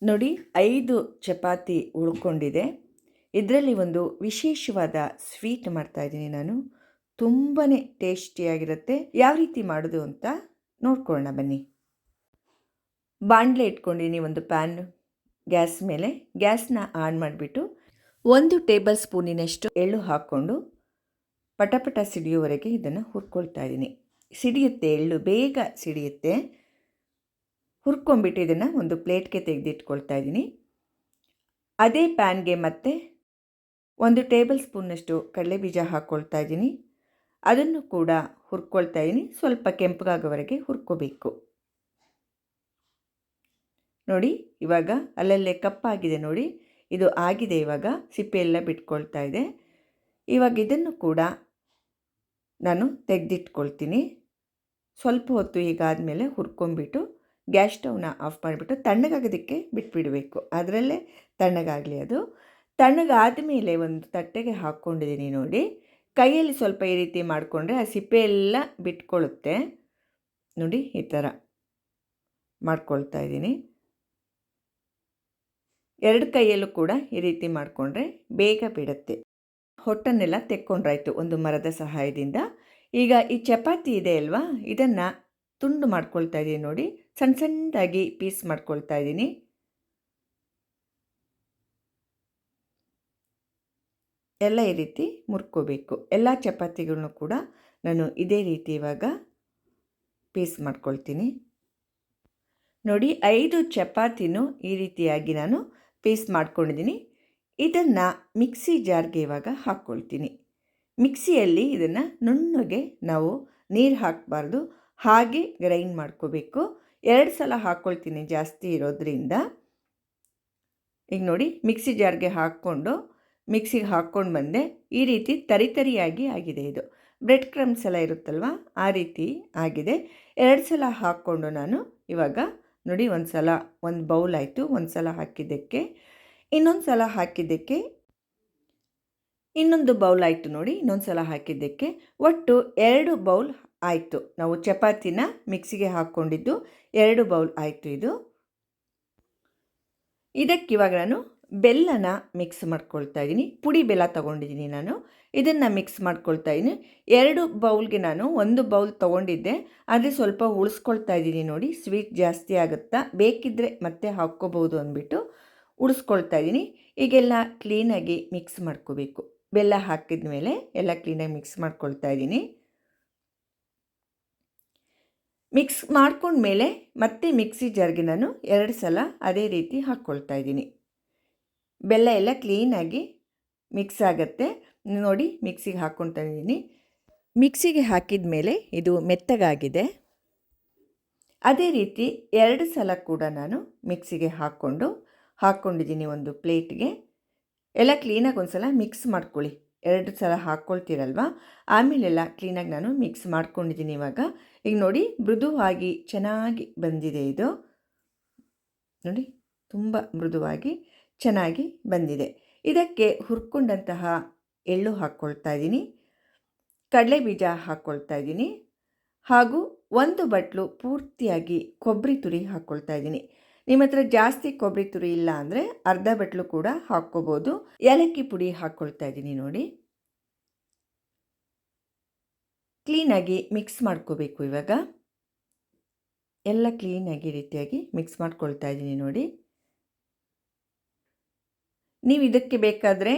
ನೋಡಿ, 5 ಚಪಾತಿ ಉಳ್ಕೊಂಡಿದೆ. ಇದರಲ್ಲಿ ಒಂದು ವಿಶೇಷವಾದ ಸ್ವೀಟ್ ಮಾಡ್ತಾಯಿದ್ದೀನಿ ನಾನು. ತುಂಬಾ ಟೇಸ್ಟಿಯಾಗಿರುತ್ತೆ. ಯಾವ ರೀತಿ ಮಾಡೋದು ಅಂತ ನೋಡ್ಕೊಳ್ಳೋಣ ಬನ್ನಿ. ಬಾಣಲೆ ಇಟ್ಕೊಂಡಿನಿ, ಒಂದು ಪ್ಯಾನ್ ಗ್ಯಾಸ್ ಮೇಲೆ. ಗ್ಯಾಸ್ನ ಆನ್ ಮಾಡಿಬಿಟ್ಟು 1 ಟೇಬಲ್ ಸ್ಪೂನಿನಷ್ಟು ಎಳ್ಳು ಹಾಕ್ಕೊಂಡು ಪಟಪಟ ಸಿಡಿಯೋವರೆಗೆ ಇದನ್ನು ಹುರ್ಕೊಳ್ತಾ ಇದ್ದೀನಿ. ಸಿಡಿಯುತ್ತೆ, ಎಳ್ಳು ಬೇಗ ಸಿಡಿಯುತ್ತೆ. ಹುರ್ಕೊಂಬಿಟ್ಟು ಇದನ್ನು ಒಂದು ಪ್ಲೇಟ್ಗೆ ತೆಗೆದಿಟ್ಕೊಳ್ತಾ ಇದ್ದೀನಿ. ಅದೇ ಪ್ಯಾನ್ಗೆ ಮತ್ತೆ 1 ಟೇಬಲ್ ಸ್ಪೂನ್ನಷ್ಟು ಕಡಲೆಬೀಜ ಹಾಕ್ಕೊಳ್ತಾ ಇದ್ದೀನಿ. ಅದನ್ನು ಕೂಡ ಹುರ್ಕೊಳ್ತಾ ಇದ್ದೀನಿ. ಸ್ವಲ್ಪ ಕೆಂಪಗಾಗೋವರೆಗೆ ಹುರ್ಕೋಬೇಕು. ನೋಡಿ, ಇವಾಗ ಅಲ್ಲಲ್ಲೇ ಕಪ್ಪಾಗಿದೆ ನೋಡಿ, ಇದು ಆಗಿದೆ. ಇವಾಗ ಸಿಪ್ಪೆ ಎಲ್ಲ ಬಿಟ್ಕೊಳ್ತಾ ಇದೆ. ಇವಾಗ ಇದನ್ನು ಕೂಡ ನಾನು ತೆಗೆದಿಟ್ಕೊಳ್ತೀನಿ. ಸ್ವಲ್ಪ ಹೊತ್ತು ಹೀಗಾದಮೇಲೆ ಹುರ್ಕೊಂಬಿಟ್ಟು ಗ್ಯಾಸ್ ಸ್ಟವ್ನ ಆಫ್ ಮಾಡಿಬಿಟ್ಟು ತಣ್ಣಗಾಗೋದಕ್ಕೆ ಬಿಟ್ಬಿಡಬೇಕು. ಅದರಲ್ಲೇ ತಣ್ಣಗಾಗಲಿ. ಅದು ತಣ್ಣಗಾದ ಮೇಲೆ ಒಂದು ತಟ್ಟೆಗೆ ಹಾಕ್ಕೊಂಡಿದ್ದೀನಿ ನೋಡಿ. ಕೈಯಲ್ಲಿ ಸ್ವಲ್ಪ ಈ ರೀತಿ ಮಾಡಿಕೊಂಡ್ರೆ ಆ ಸಿಪ್ಪೆ ಎಲ್ಲ ಬಿಟ್ಕೊಳ್ಳುತ್ತೆ. ನೋಡಿ, ಈ ಥರ ಮಾಡ್ಕೊಳ್ತಾ ಇದ್ದೀನಿ. 2 ಕೈಯಲ್ಲೂ ಕೂಡ ಈ ರೀತಿ ಮಾಡಿಕೊಂಡ್ರೆ ಬೇಗ ಬಿಡುತ್ತೆ. ಹೊಟ್ಟನ್ನೆಲ್ಲ ತೆಕ್ಕೊಂಡ್ರಾಯ್ತು ಒಂದು ಮರದ ಸಹಾಯದಿಂದ. ಈಗ ಈ ಚಪಾತಿ ಇದೆ ಅಲ್ವಾ, ಇದನ್ನು ತುಂಡು ಮಾಡ್ಕೊಳ್ತಾ ಇದ್ದೀನಿ ನೋಡಿ. ಸಣ್ಣ ಸಣ್ಣದಾಗಿ ಪೀಸ್ ಮಾಡ್ಕೊಳ್ತಾ ಇದ್ದೀನಿ. ಎಲ್ಲ ಈ ರೀತಿ ಮುರ್ಕೋಬೇಕು. ಎಲ್ಲ ಚಪಾತಿಗಳನ್ನು ಕೂಡ ನಾನು ಇದೇ ರೀತಿ ಇವಾಗ ಪೀಸ್ ಮಾಡ್ಕೊಳ್ತೀನಿ ನೋಡಿ. 5 ಚಪಾತಿನೂ ಈ ರೀತಿಯಾಗಿ ನಾನು ಪೀಸ್ ಮಾಡ್ಕೊಂಡಿದ್ದೀನಿ. ಇದನ್ನು ಮಿಕ್ಸಿ ಜಾರ್ಗೆ ಇವಾಗ ಹಾಕ್ಕೊಳ್ತೀನಿ. ಮಿಕ್ಸಿಯಲ್ಲಿ ಇದನ್ನು ನುಣ್ಣಗೆ ನಾವು ನೀರು ಹಾಕಬಾರ್ದು, ಹಾಗೆ ಗ್ರೈಂಡ್ ಮಾಡ್ಕೋಬೇಕು. 2 ಸಲ ಹಾಕ್ಕೊಳ್ತೀನಿ ಜಾಸ್ತಿ ಇರೋದ್ರಿಂದ. ಈಗ ನೋಡಿ, ಮಿಕ್ಸಿ ಜಾರ್ಗೆ ಹಾಕ್ಕೊಂಡು ಮಿಕ್ಸಿಗೆ ಹಾಕ್ಕೊಂಡು ಬಂದೆ. ಈ ರೀತಿ ತರಿಯಾಗಿ ಆಗಿದೆ. ಇದು ಬ್ರೆಡ್ ಕ್ರಮ್ಸ್ ಎಲ್ಲ ಇರುತ್ತಲ್ವ, ಆ ರೀತಿ ಆಗಿದೆ. 2 ಸಲ ಹಾಕ್ಕೊಂಡು ನಾನು ಇವಾಗ ನೋಡಿ, ಒಂದು ಸಲ ಒಂದು ಬೌಲ್ ಆಯಿತು. ಒಂದು ಸಲ ಹಾಕಿದ್ದಕ್ಕೆ ಇನ್ನೊಂದು ಸಲ ಹಾಕಿದ್ದಕ್ಕೆ ಇನ್ನೊಂದು ಬೌಲ್ ಆಯಿತು ನೋಡಿ. ಇನ್ನೊಂದು ಸಲ ಹಾಕಿದ್ದಕ್ಕೆ ಒಟ್ಟು 2 ಬೌಲ್ ಆಯಿತು. ನಾವು ಚಪಾತಿನ ಮಿಕ್ಸಿಗೆ ಹಾಕ್ಕೊಂಡಿದ್ದು 2 ಬೌಲ್ ಆಯಿತು. ಇದಕ್ಕಿವಾಗ ನಾನು ಬೆಲ್ಲನ ಮಿಕ್ಸ್ ಮಾಡ್ಕೊಳ್ತಾ ಇದ್ದೀನಿ. ಪುಡಿ ಬೆಲ್ಲ ತೊಗೊಂಡಿದ್ದೀನಿ ನಾನು. ಇದನ್ನು ಮಿಕ್ಸ್ ಮಾಡ್ಕೊಳ್ತಾ ಇದ್ದೀನಿ. 2 ಬೌಲ್ಗೆ ನಾನು 1 ಬೌಲ್ ತೊಗೊಂಡಿದ್ದೆ, ಆದರೆ ಸ್ವಲ್ಪ ಉಳಿಸ್ಕೊಳ್ತಾ ಇದ್ದೀನಿ ನೋಡಿ. ಸ್ವೀಟ್ ಜಾಸ್ತಿ ಆಗುತ್ತಾ, ಬೇಕಿದ್ದರೆ ಮತ್ತೆ ಹಾಕ್ಕೋಬೋದು ಅಂದ್ಬಿಟ್ಟು ಉಳಿಸ್ಕೊಳ್ತಾ ಇದ್ದೀನಿ. ಈಗೆಲ್ಲ ಕ್ಲೀನಾಗಿ ಮಿಕ್ಸ್ ಮಾಡ್ಕೋಬೇಕು. ಬೆಲ್ಲ ಹಾಕಿದ ಮೇಲೆ ಎಲ್ಲ ಕ್ಲೀನಾಗಿ ಮಿಕ್ಸ್ ಮಾಡ್ಕೊಳ್ತಾ ಇದ್ದೀನಿ. ಮಿಕ್ಸ್ ಮಾಡ್ಕೊಂಡ್ಮೇಲೆ ಮತ್ತೆ ಮಿಕ್ಸಿ ಜಾರ್ಗೆ ನಾನು 2 ಸಲ ಅದೇ ರೀತಿ ಹಾಕ್ಕೊಳ್ತಾ ಇದ್ದೀನಿ. ಬೆಲ್ಲ ಎಲ್ಲ ಕ್ಲೀನಾಗಿ ಮಿಕ್ಸ್ ಆಗುತ್ತೆ ನೋಡಿ. ಮಿಕ್ಸಿಗೆ ಹಾಕ್ಕೊಳ್ತಾ ಇದ್ದೀನಿ. ಮಿಕ್ಸಿಗೆ ಹಾಕಿದ ಮೇಲೆ ಇದು ಮೆತ್ತಗಾಗಿದೆ. ಅದೇ ರೀತಿ 2 ಸಲ ಕೂಡ ನಾನು ಮಿಕ್ಸಿಗೆ ಹಾಕ್ಕೊಂಡಿದ್ದೀನಿ ಒಂದು ಪ್ಲೇಟ್ಗೆ. ಎಲ್ಲ ಕ್ಲೀನಾಗಿ ಒಂದು ಸಲ ಮಿಕ್ಸ್ ಮಾಡ್ಕೊಳ್ಳಿ. 2 ಸಲ ಹಾಕ್ಕೊಳ್ತೀರಲ್ವ, ಆಮೇಲೆಲ್ಲ ಕ್ಲೀನಾಗಿ ನಾನು ಮಿಕ್ಸ್ ಮಾಡ್ಕೊಂಡಿದ್ದೀನಿ ಇವಾಗ. ಈಗ ನೋಡಿ, ಮೃದುವಾಗಿ ಚೆನ್ನಾಗಿ ಬಂದಿದೆ ಇದು ನೋಡಿ. ತುಂಬ ಮೃದುವಾಗಿ ಚೆನ್ನಾಗಿ ಬಂದಿದೆ. ಇದಕ್ಕೆ ಹುರ್ಕೊಂಡಂತಹ ಎಳ್ಳು ಹಾಕ್ಕೊಳ್ತಾ ಇದ್ದೀನಿ, ಕಡಲೆ ಬೀಜ ಹಾಕ್ಕೊಳ್ತಾ ಇದ್ದೀನಿ, ಹಾಗೂ 1 ಬಟ್ಲು ಪೂರ್ತಿಯಾಗಿ ಕೊಬ್ಬರಿ ತುರಿ ಹಾಕ್ಕೊಳ್ತಾ ಇದ್ದೀನಿ. ನಿಮ್ಮ ಹತ್ರ ಜಾಸ್ತಿ ಕೊಬ್ಬರಿ ತುರಿ ಇಲ್ಲ ಅಂದರೆ ಅರ್ಧ ಬಟ್ಲು ಕೂಡ ಹಾಕ್ಕೋಬೋದು. ಏಲಕ್ಕಿ ಪುಡಿ ಹಾಕ್ಕೊಳ್ತಾ ಇದ್ದೀನಿ ನೋಡಿ. ಕ್ಲೀನಾಗಿ ಮಿಕ್ಸ್ ಮಾಡ್ಕೋಬೇಕು. ಇವಾಗ ಎಲ್ಲ ಕ್ಲೀನಾಗಿ ರೀತಿಯಾಗಿ ಮಿಕ್ಸ್ ಮಾಡ್ಕೊಳ್ತಾ ಇದ್ದೀನಿ ನೋಡಿ. ನೀವು ಇದಕ್ಕೆ ಬೇಕಾದರೆ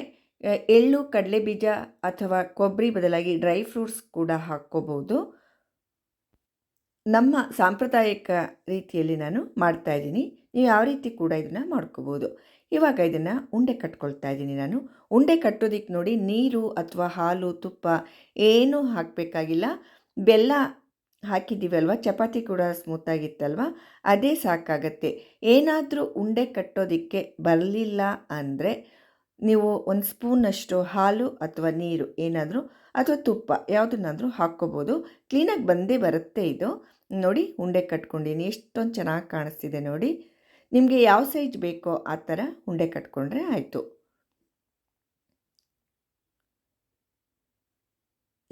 ಎಳ್ಳು, ಕಡಲೆ ಬೀಜ ಅಥವಾ ಕೊಬ್ಬರಿ ಬದಲಾಗಿ ಡ್ರೈ ಫ್ರೂಟ್ಸ್ ಕೂಡ ಹಾಕ್ಕೋಬೋದು. ನಮ್ಮ ಸಾಂಪ್ರದಾಯಿಕ ರೀತಿಯಲ್ಲಿ ನಾನು ಮಾಡ್ತಾಯಿದ್ದೀನಿ. ನೀವು ಯಾವ ರೀತಿ ಕೂಡ ಇದನ್ನು ಮಾಡ್ಕೋಬೋದು. ಇವಾಗ ಇದನ್ನು ಉಂಡೆ ಕಟ್ಕೊಳ್ತಾ ಇದ್ದೀನಿ ನಾನು. ಉಂಡೆ ಕಟ್ಟೋದಕ್ಕೆ ನೋಡಿ, ನೀರು ಅಥವಾ ಹಾಲು, ತುಪ್ಪ ಏನೂ ಹಾಕಬೇಕಾಗಿಲ್ಲ. ಬೆಲ್ಲ ಹಾಕಿದ್ದೀವಲ್ವ, ಚಪಾತಿ ಕೂಡ ಸ್ಮೂತಾಗಿತ್ತಲ್ವ, ಅದೇ ಸಾಕಾಗತ್ತೆ. ಏನಾದರೂ ಉಂಡೆ ಕಟ್ಟೋದಕ್ಕೆ ಬರಲಿಲ್ಲ ಅಂದರೆ ನೀವು 1 ಸ್ಪೂನಷ್ಟು ಹಾಲು ಅಥವಾ ನೀರು ಏನಾದರೂ ಅಥವಾ ತುಪ್ಪ ಯಾವುದನ್ನಾದರೂ ಹಾಕ್ಕೋಬೋದು. ಕ್ಲೀನಾಗಿ ಬಂದೇ ಬರುತ್ತೆ ಇದು ನೋಡಿ. ಉಂಡೆ ಕಟ್ಕೊಂಡಿನಿ, ಎಷ್ಟೊಂದು ಚೆನ್ನಾಗಿ ಕಾಣಿಸ್ತಿದೆ ನೋಡಿ. ನಿಮಗೆ ಯಾವ ಸೈಜ್ ಬೇಕೋ ಆ ಥರ ಉಂಡೆ ಕಟ್ಕೊಂಡ್ರೆ ಆಯಿತು.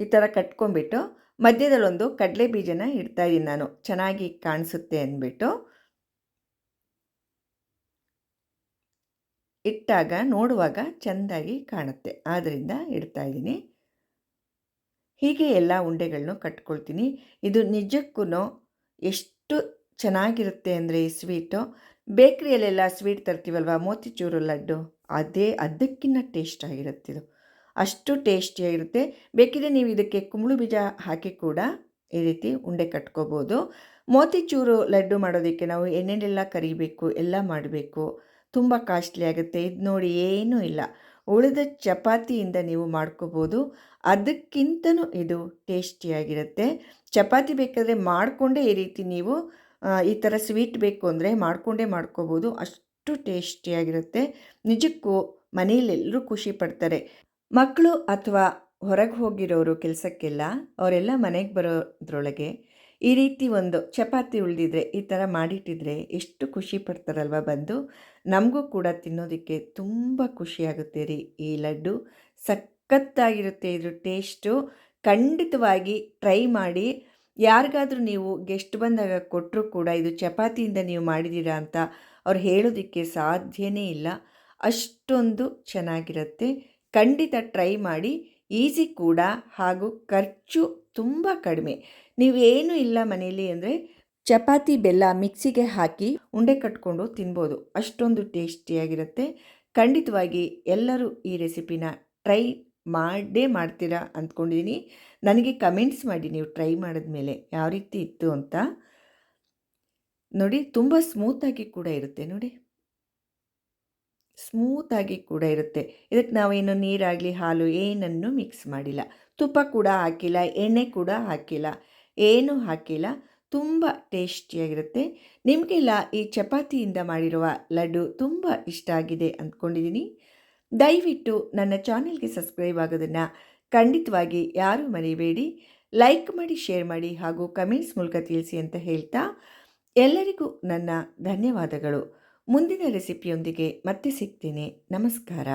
ಈ ಥರ ಕಟ್ಕೊಂಡ್ಬಿಟ್ಟು ಮಧ್ಯದಲ್ಲೊಂದು ಕಡಲೆ ಬೀಜನ ಇಡ್ತಾಯಿದ್ದೀನಿ ನಾನು, ಚೆನ್ನಾಗಿ ಕಾಣಿಸುತ್ತೆ ಅಂದ್ಬಿಟ್ಟು. ಇಟ್ಟಾಗ ನೋಡುವಾಗ ಚೆಂದಾಗಿ ಕಾಣುತ್ತೆ, ಆದ್ದರಿಂದ ಇಡ್ತಾಯಿದ್ದೀನಿ. ಹೀಗೆ ಎಲ್ಲ ಉಂಡೆಗಳನ್ನು ಕಟ್ಕೊಳ್ತೀನಿ. ಇದು ನಿಜಕ್ಕೂ ಎಷ್ಟು ಚೆನ್ನಾಗಿರುತ್ತೆ ಅಂದರೆ ಈ ಸ್ವೀಟು. ಬೇಕ್ರಿಯಲ್ಲೆಲ್ಲ ಸ್ವೀಟ್ ತರ್ತೀವಲ್ವ, ಮೋತಿಚೂರು ಲಡ್ಡು, ಅದಕ್ಕಿಂತ ಟೇಸ್ಟ್ ಆಗಿರುತ್ತಿದು. ಅಷ್ಟು ಟೇಸ್ಟಿಯಾಗಿರುತ್ತೆ. ಬೇಕಿದ್ರೆ ನೀವು ಇದಕ್ಕೆ ಕುಂಬಳ ಬೀಜ ಹಾಕಿ ಕೂಡ ಈ ರೀತಿ ಉಂಡೆ ಕಟ್ಕೋಬೋದು. ಮೋತಿಚೂರು ಲಡ್ಡು ಮಾಡೋದಕ್ಕೆ ನಾವು ಎಣ್ಣೆನೆಲ್ಲ ಕರಿಬೇಕು, ಎಲ್ಲ ಮಾಡಬೇಕು, ತುಂಬ ಕಾಸ್ಟ್ಲಿ ಆಗುತ್ತೆ. ಇದು ನೋಡಿ ಏನೂ ಇಲ್ಲ, ಉಳಿದ ಚಪಾತಿಯಿಂದ ನೀವು ಮಾಡ್ಕೋಬೋದು. ಅದಕ್ಕಿಂತನೂ ಇದು ಟೇಸ್ಟಿಯಾಗಿರುತ್ತೆ. ಚಪಾತಿ ಬೇಕಾದರೆ ಮಾಡಿಕೊಂಡೇ ಈ ರೀತಿ ನೀವು ಈ ಥರ ಸ್ವೀಟ್ ಬೇಕು ಅಂದರೆ ಮಾಡಿಕೊಂಡೇ ಮಾಡ್ಕೋಬೋದು. ಅಷ್ಟು ಟೇಸ್ಟಿಯಾಗಿರುತ್ತೆ. ನಿಜಕ್ಕೂ ಮನೆಯಲ್ಲೆಲ್ಲರೂ ಖುಷಿ ಪಡ್ತಾರೆ. ಮಕ್ಕಳು ಅಥವಾ ಹೊರಗೆ ಹೋಗಿರೋರು ಕೆಲಸಕ್ಕೆಲ್ಲ, ಅವರೆಲ್ಲ ಮನೆಗೆ ಬರೋದ್ರೊಳಗೆ ಈ ರೀತಿ ಒಂದು ಚಪಾತಿ ಉಳಿದಿದ್ರೆ ಈ ಥರ ಮಾಡಿಟ್ಟಿದ್ರೆ ಎಷ್ಟು ಖುಷಿ ಪಡ್ತಾರಲ್ವ ಬಂದು. ನಮಗೂ ಕೂಡ ತಿನ್ನೋದಕ್ಕೆ ತುಂಬ ಖುಷಿಯಾಗುತ್ತೆ ರೀ. ಈ ಲಡ್ಡು ಸಖತ್ತಾಗಿರುತ್ತೆ. ಇದ್ರ ಟೇಸ್ಟು ಖಂಡಿತವಾಗಿ ಟ್ರೈ ಮಾಡಿ. ಯಾರಿಗಾದರೂ ನೀವು ಗೆಸ್ಟ್ ಬಂದಾಗ ಕೊಟ್ಟರೂ ಕೂಡ ಇದು ಚಪಾತಿಯಿಂದ ನೀವು ಮಾಡಿದ್ದೀರಾ ಅಂತ ಅವ್ರು ಹೇಳೋದಕ್ಕೆ ಸಾಧ್ಯವೇ ಇಲ್ಲ. ಅಷ್ಟೊಂದು ಚೆನ್ನಾಗಿರುತ್ತೆ. ಖಂಡಿತ ಟ್ರೈ ಮಾಡಿ. ಈಸಿ ಕೂಡ, ಹಾಗೂ ಖರ್ಚು ತುಂಬ ಕಡಿಮೆ. ನೀವೇನೂ ಇಲ್ಲ ಮನೇಲಿ ಅಂದರೆ ಚಪಾತಿ ಬೆಲ್ಲ ಮಿಕ್ಸಿಗೆ ಹಾಕಿ ಉಂಡೆ ಕಟ್ಕೊಂಡು ತಿನ್ಬೋದು. ಅಷ್ಟೊಂದು ಟೇಸ್ಟಿಯಾಗಿರುತ್ತೆ. ಖಂಡಿತವಾಗಿ ಎಲ್ಲರೂ ಈ ರೆಸಿಪಿನ ಟ್ರೈ ಮಾಡೇ ಮಾಡ್ತೀರಾ ಅಂದ್ಕೊಂಡಿದ್ದೀನಿ. ನನಗೆ ಕಮೆಂಟ್ಸ್ ಮಾಡಿ ನೀವು ಟ್ರೈ ಮಾಡಿದ್ಮೇಲೆ ಯಾವ ರೀತಿ ಇತ್ತು ಅಂತ. ನೋಡಿ, ತುಂಬ ಸ್ಮೂತಾಗಿ ಕೂಡ ಇರುತ್ತೆ. ನೋಡಿ, ಸ್ಮೂತಾಗಿ ಕೂಡ ಇರುತ್ತೆ. ಇದಕ್ಕೆ ನಾವೇನು ನೀರಾಗಲಿ ಹಾಲು ಏನನ್ನು ಮಿಕ್ಸ್ ಮಾಡಿಲ್ಲ, ತುಪ್ಪ ಕೂಡ ಹಾಕಿಲ್ಲ, ಎಣ್ಣೆ ಕೂಡ ಹಾಕಿಲ್ಲ, ಏನೂ ಹಾಕಿಲ್ಲ. ತುಂಬ ಟೇಸ್ಟಿಯಾಗಿರುತ್ತೆ. ನಿಮಗೆಲ್ಲ ಈ ಚಪಾತಿಯಿಂದ ಮಾಡಿರುವ ಲಡ್ಡು ತುಂಬ ಇಷ್ಟ ಆಗಿದೆ ಅಂದ್ಕೊಂಡಿದ್ದೀನಿ. ದಯವಿಟ್ಟು ನನ್ನ ಚಾನೆಲ್ಗೆ ಸಬ್ಸ್ಕ್ರೈಬ್ ಆಗೋದನ್ನು ಖಂಡಿತವಾಗಿ ಯಾರೂ ಮರಿಬೇಡಿ. ಲೈಕ್ ಮಾಡಿ, ಶೇರ್ ಮಾಡಿ, ಹಾಗೂ ಕಮೆಂಟ್ಸ್ ಮೂಲಕ ತಿಳಿಸಿ ಅಂತ ಹೇಳ್ತಾ ಎಲ್ಲರಿಗೂ ನನ್ನ ಧನ್ಯವಾದಗಳು. ಮುಂದಿನ ರೆಸಿಪಿಯೊಂದಿಗೆ ಮತ್ತೆ ಸಿಗ್ತೀನಿ. ನಮಸ್ಕಾರ.